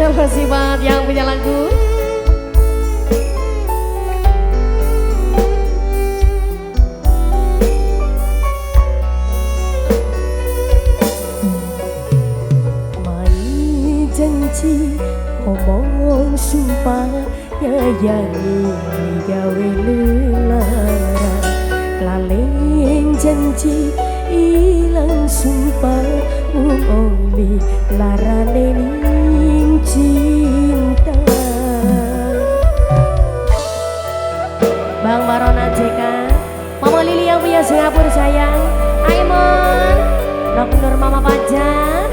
Terima kasih banget yang punya lagu. Mai janji omong sumpah nyayangi gawe lelara, laleng janji ilang sumpah oli larane ning cinta. Bang Barona JK, Mama Lili yang punya Singapura sayang, Aimon, Dok Nur Mama Pajar,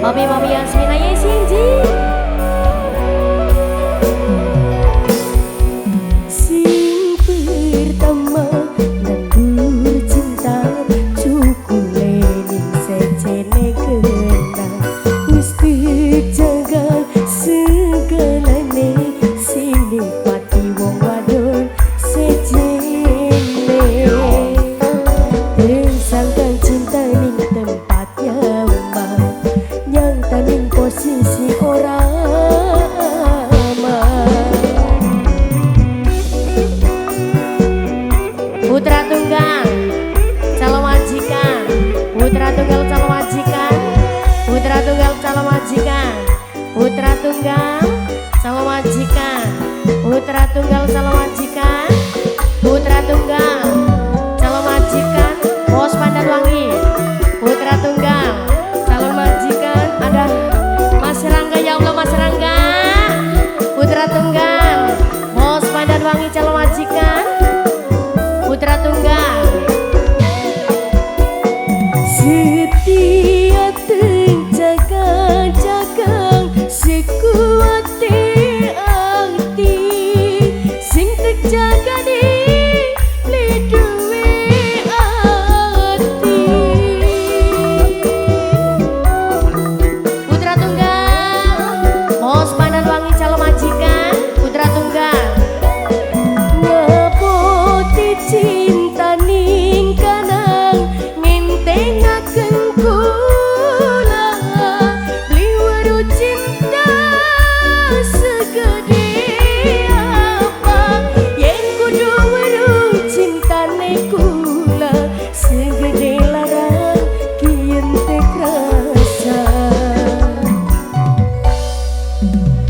Mami Yasmina Yesinji. Sing pertama nandur cinta cukule ning secene kena, wis dijaga segalane sing pati wong wadon secene. Tersangka cinta ning tempat nyaman, yang taning posisi orang Putra tunggal calon majikan, putra tunggal calon majikan, putra tunggal calon majikan, putra tunggal calon majikan, putra tunggal calon majikan, putra tunggal calon majikan, Bos Pandanwangi, putra tunggal calon majikan. Ada Mas Rangga, ya Allah Mas Rangga, putra tunggal Bos Pandanwangi calon majikan, putra tunggal. setia jaga-jaga sekuat hati sing terjaga di duwe hati. Putra tunggal Bos Pandanwangi calon majikan, putra tunggal. Ngapoti cinta ning kanang ngentengaken kula, liwaro cinta segede apa yen kudu weruh cintane kula segede larang kiyen teh krasa.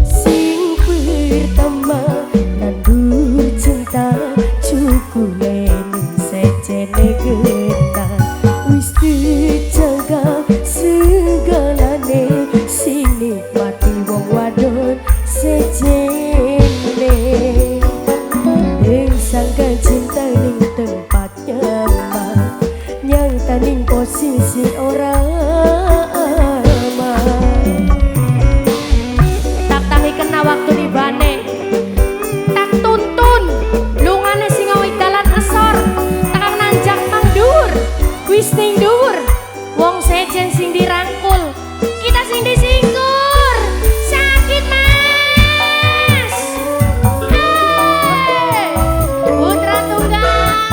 Sing pertama nandur cinta cukule ning secene geta, wis dijaga segalane sing nikmati wong wadon secene. Sangka cinta ning tempat nyaman, yang taning posisi orang aman. Tak tahi kena waktu di bane, tak tuntun lungane sing awit dalan asor, tak nanjak mangdur, wis ning dhuwur wong sejen sing dirangkul, kita sing disingkur sakit mas. Hey, putra tunggal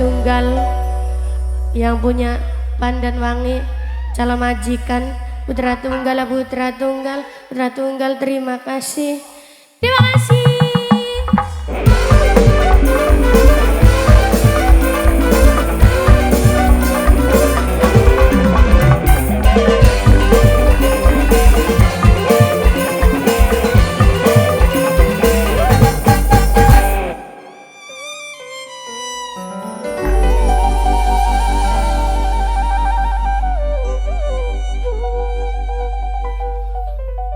tunggal yang punya Pandan Wangi calon majikan, putra tunggal, terima kasih. Terima kasih.